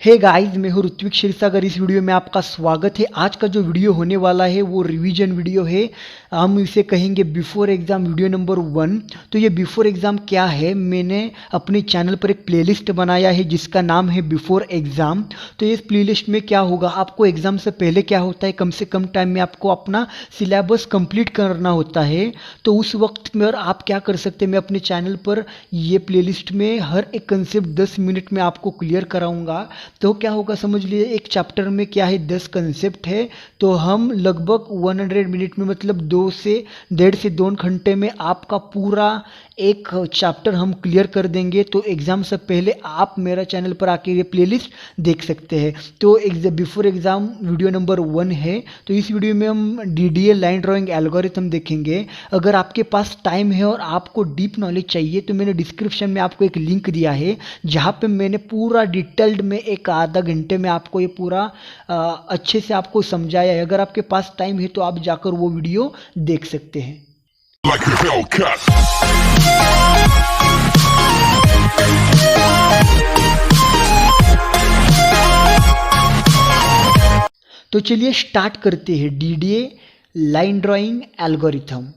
Hey guys, मैं हूँ ऋत्विक क्षीरसागर। इस वीडियो में आपका स्वागत है। आज का जो वीडियो होने वाला है वो रिवीजन वीडियो है। हम इसे कहेंगे बिफोर एग्ज़ाम वीडियो नंबर 1। तो ये बिफोर एग्ज़ाम क्या है, मैंने अपने चैनल पर एक प्लेलिस्ट बनाया है जिसका नाम है बिफोर एग्ज़ाम। तो इस प्लेलिस्ट में क्या होगा, आपको एग्ज़ाम से पहले क्या होता है, कम से कम टाइम में आपको अपना सिलेबस कंप्लीट करना होता है। तो उस वक्त में और आप क्या कर सकते हैं, मैं अपने चैनल पर ये प्लेलिस्ट में हर एक कंसेप्ट 10 मिनट में आपको क्लियर कराऊंगा। तो क्या होगा समझ लीजिए, एक चैप्टर में क्या है 10 कंसेप्ट है, तो हम लगभग 100 मिनट में मतलब 2 से 1.5 से 2 घंटे में आपका पूरा एक चैप्टर हम क्लियर कर देंगे। तो एग्ज़ाम से पहले आप मेरा चैनल पर आके ये प्लेलिस्ट देख सकते हैं। तो बिफोर एग्ज़ाम वीडियो नंबर 1 है। तो इस वीडियो में हम DDA लाइन ड्राइंग एल्गोरिथम देखेंगे। अगर आपके पास टाइम है और आपको डीप नॉलेज चाहिए तो मैंने डिस्क्रिप्शन में आपको एक लिंक दिया है जहाँ पे मैंने पूरा डिटेल्ड में एक आधा घंटे में आपको ये पूरा अच्छे से आपको समझाया है। अगर आपके पास टाइम है तो आप जाकर वो वीडियो देख सकते हैं। Like a Hellcat. तो चलिए स्टार्ट करते हैं DDA लाइन ड्राइंग एल्गोरिथम।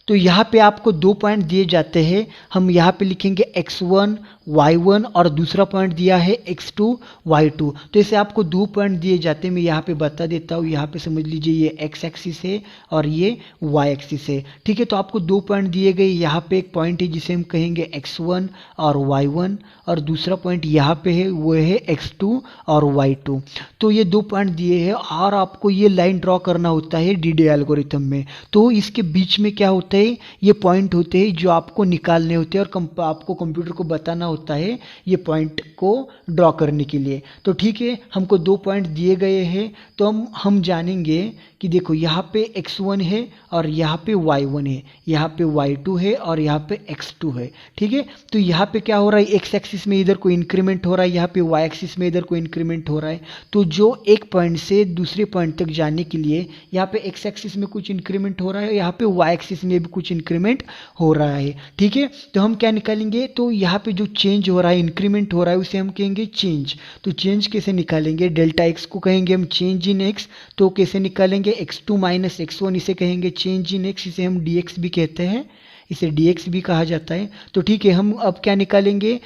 तो यहाँ पे आपको 2 पॉइंट दिए जाते हैं। हम यहाँ पे लिखेंगे x1 y1 और दूसरा पॉइंट दिया है x2 y2। तो इसे आपको 2 पॉइंट दिए जाते हैं। मैं यहाँ पे बता देता हूँ। यहाँ पे समझ लीजिए ये x एक्सिस है और ये y एक्सिस है। ठीक है, तो आपको 2 पॉइंट दिए गए। यहाँ पे एक पॉइंट है जिसे हम कहेंगे x1 और y1 और दूसरा पॉइंट यहाँ पे है वो है x2 और y2। तो ये 2 पॉइंट दिए हैं और आपको ये लाइन ड्रॉ करना होता है DDA एल्गोरिथम में। तो इसके बीच में क्या होता है, ये पॉइंट होते हैं जो आपको निकालने होते हैं और आपको कंप्यूटर को बताना होता है ये पॉइंट को ड्रॉ करने के लिए। तो ठीक है, हमको 2 पॉइंट दिए गए हैं। तो हम जानेंगे कि देखो यहाँ पे x1 है और यहाँ पे y1 है, यहाँ पे y2 है और यहाँ पे x2 है। ठीक है, तो यहाँ पे क्या हो रहा है, x एक्सिस में इधर कोई इंक्रीमेंट हो रहा है, यहाँ पे y एक्सिस में इधर कोई इंक्रीमेंट हो रहा है। तो जो एक पॉइंट से दूसरे पॉइंट तक जाने के लिए यहाँ पे x एक्सिस में कुछ इंक्रीमेंट हो रहा है, यहाँ पे y एक्सिस में भी कुछ इंक्रीमेंट हो रहा है। ठीक है, तो हम क्या निकालेंगे, तो यहाँ पे जो चेंज हो रहा है, इंक्रीमेंट हो रहा है, उसे हम कहेंगे चेंज। तो चेंज कैसे निकालेंगे, डेल्टा x को कहेंगे हम चेंज इन x। तो कैसे निकालेंगे, x2 माइनस x1 इसे कहेंगे चेंज इन x, इसे हम dx भी कहते हैं, इसे dx भी कहा जाता है। तो ठीक है, हम अब क्या निकालेंगे,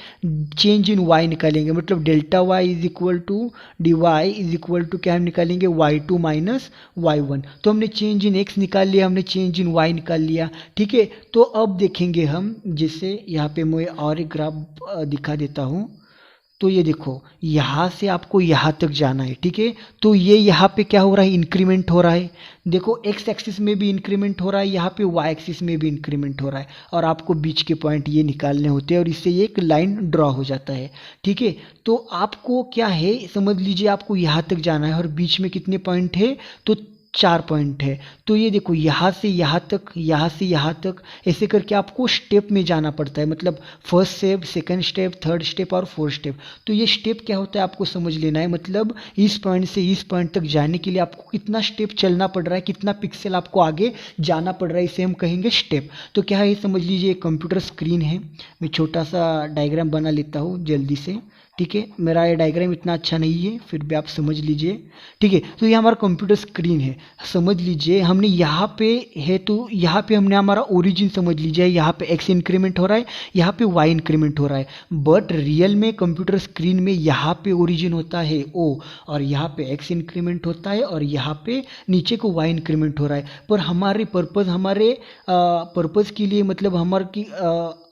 चेंज इन y निकालेंगे। मतलब delta y is equal to D Y is equal to क्या हम निकालेंगे, y2 माइनस y1। तो हमने चेंज इन x निकाल लिया, हमने चेंज इन y निकाल लिया। ठीक है, तो अब देखेंगे हम, जैसे यहाँ पे मैं और एक ग्राफ दिखा देता हूँ। तो ये देखो, यहाँ से आपको यहाँ तक जाना है। ठीक है, तो ये यहाँ पे क्या हो रहा है, इंक्रीमेंट हो रहा है। देखो x एक्सिस में भी इंक्रीमेंट हो रहा है, यहाँ पे y एक्सिस में भी इंक्रीमेंट हो रहा है और आपको बीच के पॉइंट ये निकालने होते हैं और इससे ये एक लाइन ड्रॉ हो जाता है। ठीक है, तो आपको क्या है, समझ लीजिए आपको यहाँ तक जाना है और बीच में कितने पॉइंट है, तो 4 पॉइंट है। तो ये देखो, यहाँ से यहाँ तक, यहाँ से यहाँ तक, ऐसे करके आपको स्टेप में जाना पड़ता है। मतलब first step, second step, third step और फोर्थ स्टेप। तो ये स्टेप क्या होता है आपको समझ लेना है। मतलब इस पॉइंट से इस पॉइंट तक जाने के लिए आपको कितना स्टेप चलना पड़ रहा है, कितना पिक्सल आपको आगे जाना पड़ रहा है, इसे हम कहेंगे स्टेप। तो क्या है, समझ लीजिए कंप्यूटर स्क्रीन है। मैं छोटा सा डायग्राम बना लेता हूँ जल्दी से। ठीक है, मेरा ये डायग्राम इतना अच्छा नहीं है, फिर भी आप समझ लीजिए। ठीक है, तो ये हमारा कंप्यूटर स्क्रीन है। समझ लीजिए हमने यहाँ पे है, तो यहाँ पे हमने हमारा ओरिजिन समझ लीजिए, यहाँ पे x इंक्रीमेंट हो रहा है, यहाँ पे y इंक्रीमेंट हो रहा है। बट रियल में कंप्यूटर स्क्रीन में यहाँ पे ओरिजिन होता है o और यहाँ पे x इंक्रीमेंट होता है और यहाँ पे नीचे को y इंक्रीमेंट हो रहा है। पर हमारे पर्पज़ के लिए, मतलब हमारी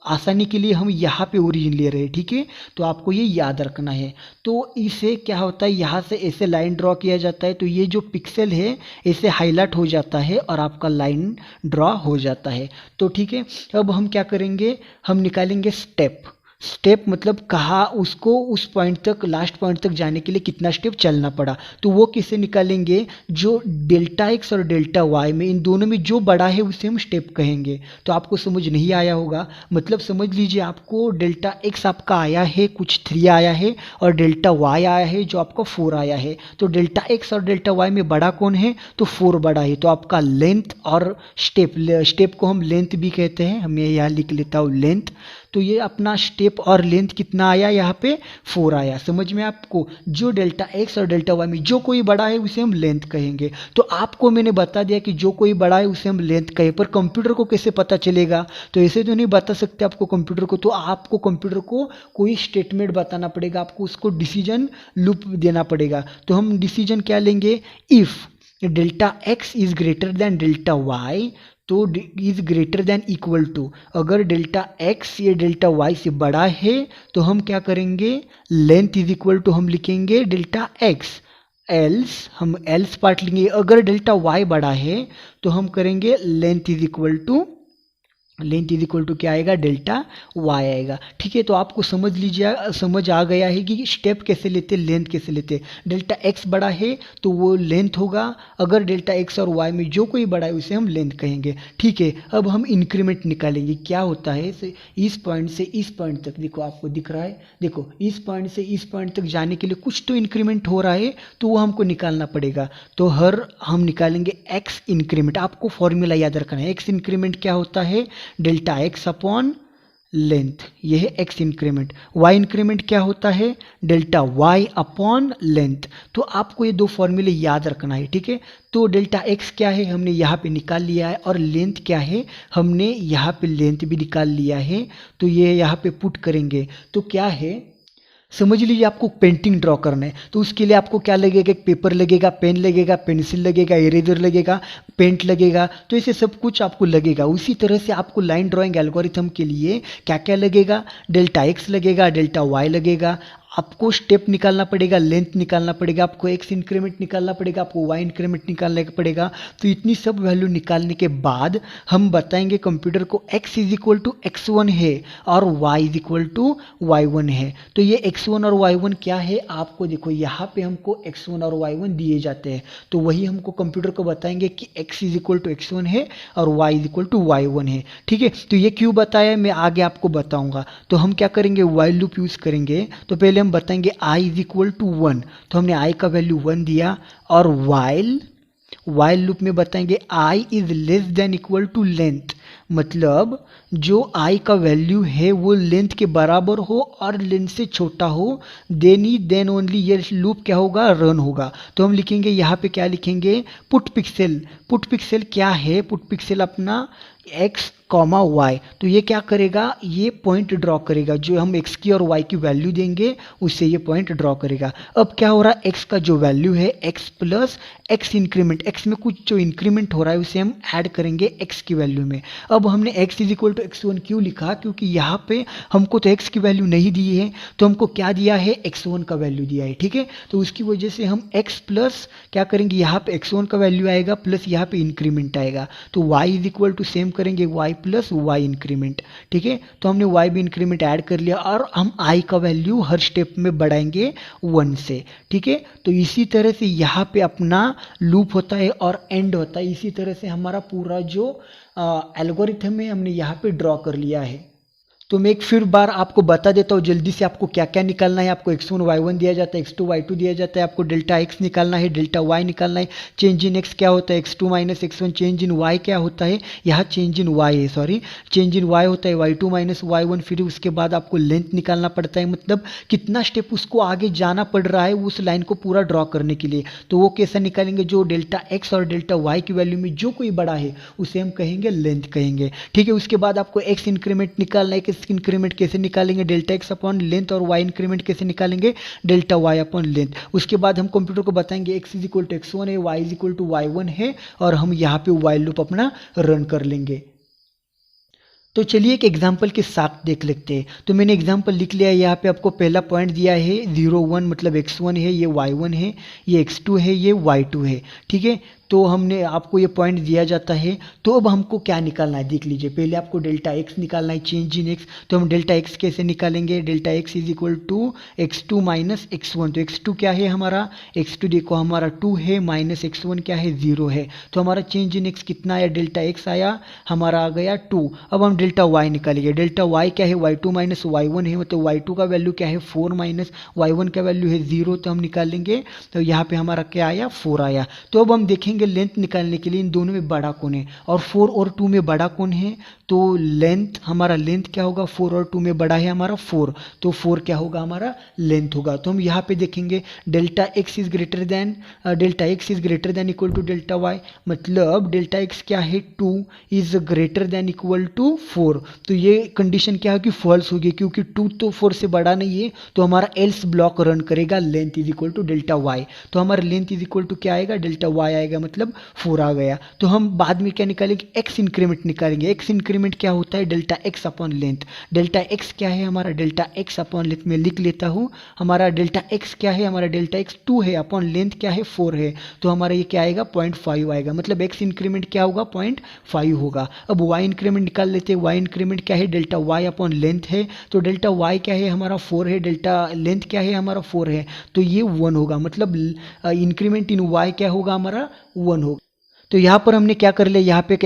आसानी के लिए हम यहाँ पे ओरिजिन ले रहे हैं। ठीक है, तो आपको ये याद रखना है। तो इसे क्या होता है, यहाँ से ऐसे लाइन ड्रॉ किया जाता है, तो ये जो पिक्सल है ऐसे हाईलाइट हो जाता है और आपका लाइन ड्रॉ हो जाता है। तो ठीक है, अब हम क्या करेंगे, हम निकालेंगे स्टेप। स्टेप मतलब कहाँ उसको उस पॉइंट तक, लास्ट पॉइंट तक जाने के लिए कितना स्टेप चलना पड़ा। तो वो किसे निकालेंगे, जो डेल्टा x और डेल्टा y में, इन दोनों में जो बड़ा है उसे हम स्टेप कहेंगे। तो आपको समझ नहीं आया होगा, मतलब समझ लीजिए आपको डेल्टा x आपका आया है कुछ 3 आया है और डेल्टा y आया है जो आपका 4 आया है। तो डेल्टा x और डेल्टा y में बड़ा कौन है, तो 4 बड़ा है। तो आपका लेंथ और स्टेप को हम लेंथ भी कहते हैं, हम यहाँ लिख लेता हूँ लेंथ। तो ये अपना स्टेप और लेंथ कितना आया, यहाँ पे 4 आया। समझ में आपको, जो डेल्टा एक्स और डेल्टा वाई में जो कोई बड़ा है उसे हम लेंथ कहेंगे। तो आपको मैंने बता दिया कि जो कोई बड़ा है उसे हम लेंथ कहें, पर कंप्यूटर को कैसे पता चलेगा, तो ऐसे तो नहीं बता सकते आपको कंप्यूटर को। तो आपको कंप्यूटर को कोई स्टेटमेंट बताना पड़ेगा, आपको उसको डिसीजन लूप देना पड़ेगा। तो हम डिसीजन क्या लेंगे, if delta X is greater than delta Y तो is greater than equal to, अगर डेल्टा एक्स ये डेल्टा वाई से बड़ा है तो हम क्या करेंगे, लेंथ इज इक्वल टू हम लिखेंगे डेल्टा एक्स, एल्स हम एल्स पार्ट लेंगे, अगर डेल्टा वाई बड़ा है तो हम करेंगे लेंथ इज इक्वल टू क्या आएगा, डेल्टा वाई आएगा। ठीक है, तो आपको समझ लीजिए, समझ आ गया है कि स्टेप कैसे लेते, लेंथ कैसे लेते। डेल्टा एक्स बड़ा है तो वो लेंथ होगा, अगर डेल्टा एक्स और वाई में जो कोई बड़ा है उसे हम लेंथ कहेंगे। ठीक है, अब हम इंक्रीमेंट निकालेंगे। क्या होता है, इस पॉइंट से इस पॉइंट तक, देखो आपको दिख रहा है, देखो इस पॉइंट से इस पॉइंट तक जाने के लिए कुछ तो इंक्रीमेंट हो रहा है, तो वो हमको निकालना पड़ेगा। तो हम निकालेंगे एक्स इंक्रीमेंट। आपको फॉर्मूला याद रखना है, एक्स इंक्रीमेंट क्या होता है, डेल्टा एक्स अपॉन लेंथ, ये है एक्स इंक्रीमेंट। वाई इंक्रीमेंट क्या होता है, डेल्टा वाई अपॉन लेंथ। तो आपको ये दो फॉर्मूले याद रखना है। ठीक है, तो डेल्टा एक्स क्या है हमने यहाँ पे निकाल लिया है, और लेंथ क्या है हमने यहाँ पे लेंथ भी निकाल लिया है। तो ये यहाँ पे पुट करेंगे तो क्या है, समझ लीजिए आपको पेंटिंग ड्रॉ करना है, तो उसके लिए आपको क्या लगेगा, एक पेपर लगेगा, पेन लगेगा, पेंसिल लगेगा, इरेजर लगेगा, पेंट लगेगा, तो ऐसे सब कुछ आपको लगेगा। उसी तरह से आपको लाइन ड्राइंग एल्गोरिथम के लिए क्या क्या लगेगा, डेल्टा एक्स लगेगा, डेल्टा वाई लगेगा, आपको स्टेप निकालना पड़ेगा, लेंथ निकालना पड़ेगा, आपको एक्स इंक्रीमेंट निकालना पड़ेगा, आपको वाई इंक्रीमेंट निकालना पड़ेगा। तो इतनी सब वैल्यू निकालने के बाद हम बताएंगे कंप्यूटर को x is equal to x1 है और y is equal to y1 है। तो ये x1 और y1 क्या है, आपको देखो यहाँ पे हमको x1 और y1 दिए जाते हैं, तो वही हमको कंप्यूटर को बताएंगे कि x is equal to x1 है और y is equal to y1 है। ठीक है, तो ये क्यों बताया मैं आगे आपको बताऊंगा। तो हम क्या करेंगे, वाइल लूप यूज करेंगे। तो पहले हम बताएंगे i इज इक्वल टू 1, तो हमने i का वैल्यू 1 दिया, और वाइल लूप में बताएंगे i is less than equal to length, मतलब जो i का वैल्यू है वो लेंथ के बराबर हो और लेंथ से छोटा हो, देन ओनली ये लूप क्या होगा, रन होगा। तो हम लिखेंगे यहाँ पे क्या लिखेंगे, पुट पिक्सेल क्या है, पुट पिक्सेल अपना x कॉमा वाई। तो ये क्या करेगा, ये पॉइंट ड्रॉ करेगा, जो हम x की और y की वैल्यू देंगे उससे ये पॉइंट ड्रॉ करेगा। अब क्या हो रहा है, x का जो वैल्यू है x plus x increment, x में कुछ जो इंक्रीमेंट हो रहा है उसे हम ऐड करेंगे x की वैल्यू में। अब हमने x is equal to x1 क्यों लिखा, क्योंकि यहाँ पे हमको तो x की वैल्यू नहीं दी है, तो हमको क्या दिया है, x1 का वैल्यू दिया है। ठीक है, तो उसकी वजह से हम x प्लस क्या करेंगे, यहाँ पे x1 का वैल्यू आएगा प्लस यहाँ पे इंक्रीमेंट आएगा, तो y is equal to same करेंगे y प्लस वाई इंक्रीमेंट। ठीक है, तो हमने y भी इंक्रीमेंट ऐड कर लिया, और हम i का वैल्यू हर स्टेप में बढ़ाएंगे 1 से। ठीक है, तो इसी तरह से यहाँ पे अपना लूप होता है और एंड होता है। इसी तरह से हमारा पूरा जो एल्गोरिथम है हमने यहाँ पे ड्रॉ कर लिया है। तो मैं एक फिर बार आपको बता देता हूँ जल्दी से, आपको क्या क्या निकालना है। आपको x1 y1 दिया जाता है, x2 y2 दिया जाता है, आपको डेल्टा x निकालना है, डेल्टा y निकालना है, चेंज इन x क्या होता है, x2 minus x1, change in y क्या होता है, यहाँ चेंज इन y है, सॉरी चेंज इन y होता है y2 माइनस y1, फिर उसके बाद आपको लेंथ निकालना पड़ता है, मतलब कितना स्टेप उसको आगे जाना पड़ रहा है उस लाइन को पूरा ड्रॉ करने के लिए। तो वो कैसा निकालेंगे, जो डेल्टा x और डेल्टा y की वैल्यू में जो कोई बड़ा है उसे हम कहेंगे लेंथ कहेंगे। ठीक है, उसके बाद आपको x इंक्रीमेंट निकालना है, इंक्रीमेंट कैसे निकालेंगे, डेल्टा एक्स अपॉन लेंथ, और वाई इंक्रीमेंट कैसे निकालेंगे, डेल्टा वाई अपॉन लेंथ। उसके बाद हम कंप्यूटर को बताएंगे x is equal to x1 है, y is equal to y1 है, और हम यहाँ पे वाइल लूप अपना रन कर लेंगे। तो चलिए एक एग्जाम्पल के साथ देख लेते हैं। तो मैंने एग्जाम्पल लिख लिया है, यहाँ पे आपको पहला पॉइंट दिया है 0 1, मतलब x1 है, ये y1 है, ये x2 है, ये y2 है। ठीक है, तो हमने आपको ये पॉइंट दिया जाता है। तो अब हमको क्या निकालना है देख लीजिए, पहले आपको डेल्टा एक्स निकालना है, चेंज इन एक्स। तो हम डेल्टा एक्स कैसे निकालेंगे, delta X is equal to x2 minus x1। तो x2 क्या है हमारा, x2 देखो हमारा 2 है, माइनस x1 क्या है, 0 है। तो हमारा चेंज इन एक्स कितना आया, डेल्टा एक्स आया हमारा आ गया 2। अब हम डेल्टा वाई निकालेंगे, डेल्टा वाई क्या है, y2 माइनस y1 है, मतलब y2 का वैल्यू क्या है 4 माइनस y1 का वैल्यू है 0, तो हम निकालेंगे। तो यहाँ पे हमारा क्या आया, 4 आया। तो अब हम देखेंगे देखेंगे लेंथ निकालने के लिए इन दोनों में बड़ा कौन है, और 4 और 2 में बड़ा कौन है, तो लेंथ हमारा लेंथ क्या होगा, 4 और 2 में बड़ा है हमारा 4, तो 4 क्या होगा हमारा लेंथ होगा। तो हम यहाँ पे देखेंगे delta X is greater than equal to delta Y, मतलब डेल्टा एक्स क्या है 2 is greater than equal to 4। तो ये कंडीशन क्या है कि फॉल्स होगी, क्योंकि 2 तो 4 से बड़ा नहीं है, तो हमारा एल्स ब्लॉक रन करेगा length is equal to delta Y. तो हमारा लेंथ इज इक्वल टू क्या आएगा, डेल्टा वाई आएगा, मतलब 4 आ गया। तो हम बाद में क्या निकालेंगे, एक्स इंक्रीमेंट निकालेंगे। एक्स इंक्रीमेंट क्या होता है, delta x upon length. Delta X क्या है हमारा, डेल्टा एक्स अपॉन लेंथ में लिख लेता हूँ, हमारा डेल्टा एक्स क्या है, हमारा डेल्टा एक्स 2 है, अपॉन लेंथ क्या है 4 है, तो हमारा ये क्या आएगा 0.5 आएगा, मतलब एक्स इंक्रीमेंट क्या होगा 0.5 होगा। अब वाई इंक्रीमेंट निकाल लेते हैं, वाई इंक्रीमेंट क्या है, डेल्टा वाई अपॉन लेंथ है, तो डेल्टा वाई क्या है हमारा 4 है, डेल्टा लेंथ क्या है हमारा 4 है, तो ये 1 होगा, मतलब इंक्रीमेंट इन वाई क्या होगा हमारा 1 होगा। तो यहाँ पर हमने क्या कर लिया, यहाँ पे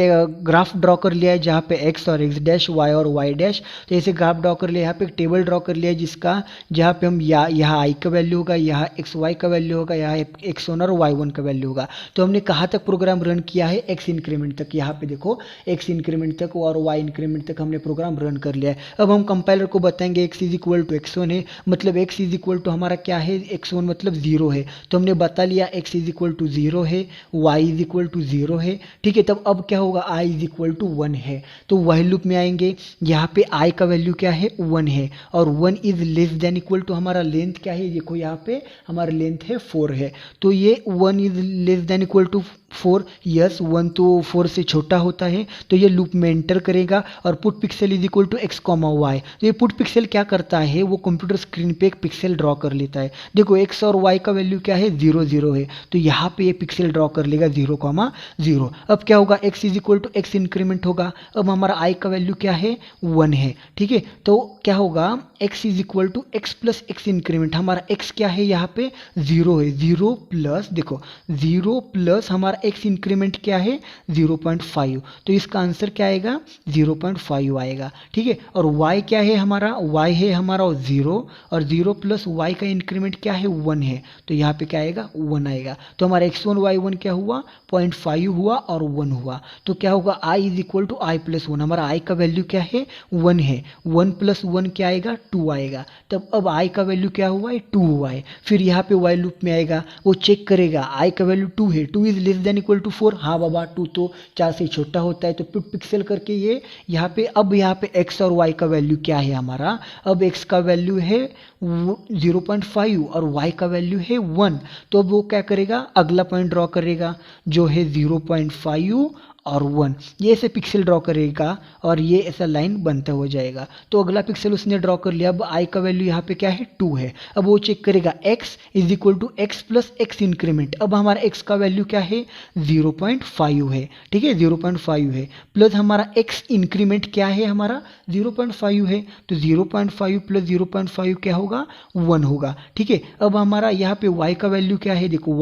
ग्राफ ड्रॉ कर लिया है जहाँ पे एक्स और एक्स डैश, वाई और वाई डैश, तो ऐसे ग्राफ ड्रॉ कर लिया। यहाँ पे एक टेबल ड्रॉ कर लिया है जिसका, जहाँ पे हम यहाँ आई का वैल्यू होगा, यहाँ एक्स वाई का वैल्यू होगा, यहाँ एक्स वन और वाई वन का वैल्यू होगा। तो हमने कहाँ तक प्रोग्राम रन किया है, एक्स इंक्रीमेंट तक। यहाँ पे देखो एक्स इंक्रीमेंट तक और वाई इंक्रीमेंट तक हमने प्रोग्राम रन कर लिया है। अब हम कंपाइलर को बताएंगे X is equal to X one है, मतलब एक्स इज इक्वल टू हमारा क्या है, एक्स वन मतलब 0 है, तो हमने बता लिया एक्स इज इक्वल टू 0 है, वाई इज इक्वल टू 0 है, ठीक है। तब अब क्या होगा, i इज इक्वल टू 1 है, तो वही लूप में आएंगे। यहाँ पे i का वैल्यू क्या है 1 है, और 1 is less than equal to हमारा लेंथ क्या है, देखो यहाँ पे हमारा लेंथ है 4 है, तो ये 1 is less than equal to 4, yes 1 तो 4 से छोटा होता है, तो ये लूप में एंटर करेगा, और put pixel is equal to X comma Y. तो ये पुट पिक्सल क्या करता है, वो कंप्यूटर स्क्रीन पे एक पिक्सल ड्रॉ कर लेता है। देखो एक्स और वाई का वैल्यू क्या है 0 0 है, तो यहाँ पे ये पिक्सल ड्रॉ कर लेगा 0,0। अब क्या होगा, x is equal to X increment होगा। अब हमारा i का वैल्यू क्या है 1 है, ठीक है। तो क्या होगा, x is equal to X plus X increment. हमारा x क्या है यहाँ पे 0 है, 0 प्लस देखो 0 प्लस हमारा x इंक्रीमेंट क्या है 0.5, तो इसका आंसर क्या आएगा 0.5 आएगा, ठीक है। और y क्या है हमारा, y है हमारा 0, और 0 प्लस y का इंक्रीमेंट क्या है 1 है, तो यहाँ पे क्या आएगा 1 आएगा। तो हमारा x1 y1 क्या हुआ 0.5 हुआ और 1 हुआ, तो क्या होगा i is equal to I plus 1। हमारा i का वैल्यू क्या है 1 है, 1 प्लस 1 क्या आएगा 2 आएगा। तब अब i का वैल्यू क्या हुआ है 2 हुआ है। फिर यहाँ पे y लूप में आएगा, वो चेक करेगा i का वैल्यू 2 है, 2 is less than equal to 4, हाँ बाबा 2 तो 4 से छोटा होता है, तो पुट पिक्सल करके ये यहाँ पे, अब यहाँ पे x और y का वैल्यू क्या है हमारा, अब x का वैल्यू है 0.5 और y का वैल्यू है 1, तो अब वो क्या करेगा, अगला पॉइंट ड्रॉ करेगा जो है 0.5 और 1, ये ऐसे पिक्सल ड्रॉ करेगा और ये ऐसा लाइन बनता हो जाएगा। तो अगला पिक्सल उसने ड्रॉ कर लिया। अब i का वैल्यू यहाँ पे क्या है 2 है, अब वो चेक करेगा x is equal to X plus X increment. अब हमारा x का वैल्यू क्या है 0.5 है, ठीक है 0.5 है, प्लस हमारा x इंक्रीमेंट क्या है हमारा 0.5 है, तो 0.5 प्लस 0.5 क्या होगा 1 होगा, ठीक है। अब हमारा यहाँ पे y का वैल्यू क्या है, देखो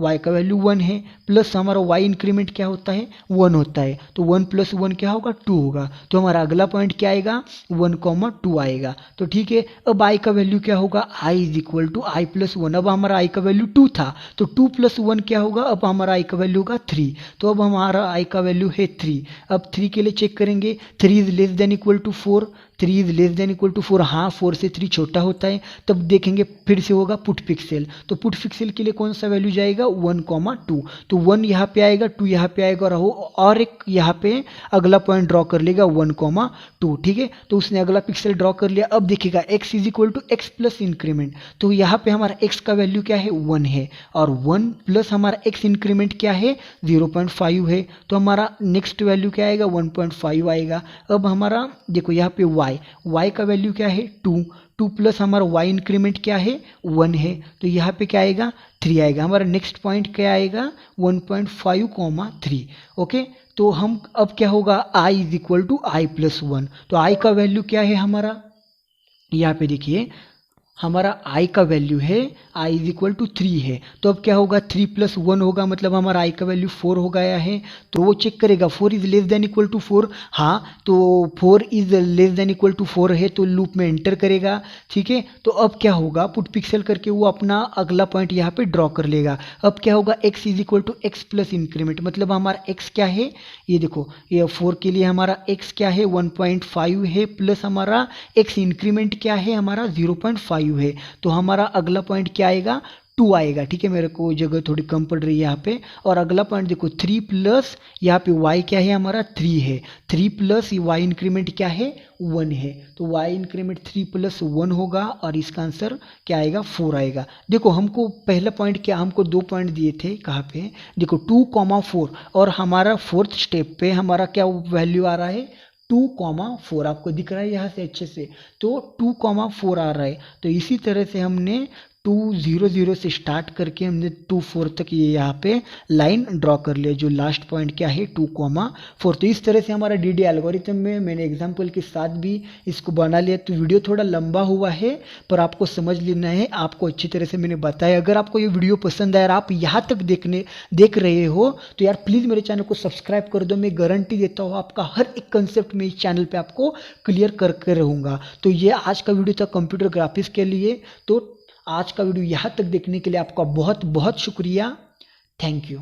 y का वैल्यू 1 है, प्लस हमारा y इंक्रीमेंट क्या होता है 1 होता है, तो 1 प्लस 1 क्या होगा 2 होगा, तो हमारा अगला पॉइंट क्या आएगा 1,2 आएगा। तो ठीक है, अब i का वैल्यू क्या होगा, i is equal to I plus 1। अब हमारा i का वैल्यू 2 था, तो 2 प्लस 1 क्या होगा, अब हमारा i का वैल्यू होगा 3, तो अब हमारा i का वैल्यू है 3। अब 3 के लिए चेक करेंगे, 3 is less than equal to 4, 3 is less than equal to 4, हाँ 4 से 3 छोटा होता है। तब देखेंगे फिर से होगा पुट पिक्सल, तो पुट पिक्सल के लिए कौन सा वैल्यू जाएगा 1,2, तो 1 यहाँ पे आएगा, 2 यहाँ पे आएगा, और एक यहाँ पे अगला पॉइंट ड्रॉ कर लेगा 1,2, ठीक है। तो उसने अगला पिक्सल ड्रॉ कर लिया। अब देखिएगा x is equal to X plus increment, तो यहाँ पे हमारा x का वैल्यू क्या है 1 है, और 1 प्लस हमारा x इंक्रीमेंट क्या है 0.5 है, तो हमारा नेक्स्ट वैल्यू क्या आएगा 1.5 आएगा। अब हमारा देखो यहाँ पे y का वैल्यू क्या है 2 प्लस हमारा y इंक्रीमेंट क्या है 1 है, तो यहाँ पे क्या आएगा 3 आएगा। हमारा नेक्स्ट पॉइंट क्या आएगा 1.5,3, ओके। तो हम अब क्या होगा i is equal to I plus 1, तो i का वैल्यू क्या है हमारा, यहाँ पे देखिए हमारा i का वैल्यू है i इज इक्वल टू 3 है। तो अब क्या होगा, 3 + 1 होगा, मतलब हमारा i का वैल्यू 4 हो गया है। तो वो चेक करेगा 4 is less than equal to 4, हाँ तो 4 is less than equal to 4 है, तो लूप में एंटर करेगा। ठीक है, तो अब क्या होगा, पुट पिक्सल करके वो अपना अगला पॉइंट यहाँ पे ड्रॉ कर लेगा। अब क्या होगा, x is equal to X plus increment, मतलब हमारा x क्या है, ये देखो ये 4 के लिए हमारा x क्या है 1.5 है, प्लस हमारा x इंक्रीमेंट क्या है हमारा 0.5 है। तो हमारा अगला पॉइंट क्या आएगा, 2 आएगा। ठीक है, मेरे को जगह थोड़ी कम पड़ रही है यहाँ पे। और अगला पॉइंट देखो 3 प्लस यहाँ पे y क्या है हमारा 3 है, 3 प्लस y इंक्रीमेंट क्या है 1 है, तो y इंक्रीमेंट 3 + 1 होगा और इसका आंसर क्या आएगा 4 आएगा। देखो हमको पहला पॉइंट क्या, हमको 2 पॉइंट दिए थे कहाँ पे, देखो 2,4 और हमारा 4th स्टेप पे हमारा क्या वैल्यू आ रहा है 2,4, आपको दिख रहा है यहाँ से अच्छे से, तो 2,4 आ रहा है। तो इसी तरह से हमने 2,0,0 से स्टार्ट करके हमने 2,4 तक ये यहाँ पे लाइन ड्रॉ कर लिया, जो लास्ट पॉइंट क्या है 2,4। तो इस तरह से हमारा डीडी एल्गोरिथम में मैंने एग्जांपल के साथ भी इसको बना लिया। तो वीडियो थोड़ा लंबा हुआ है पर आपको समझ लेना है, आपको अच्छी तरह से मैंने बताया। अगर आपको ये वीडियो पसंद आया और आप यहाँ तक देख रहे हो तो यार प्लीज़ मेरे चैनल को सब्सक्राइब कर दो। मैं गारंटी देता हूँ आपका हर एक कंसेप्ट में इस चैनल पर आपको क्लियर करके रहूँगा। तो ये आज का वीडियो था कंप्यूटर ग्राफिक्स के लिए। तो आज का वीडियो यहाँ तक देखने के लिए आपका बहुत बहुत शुक्रिया। Thank you.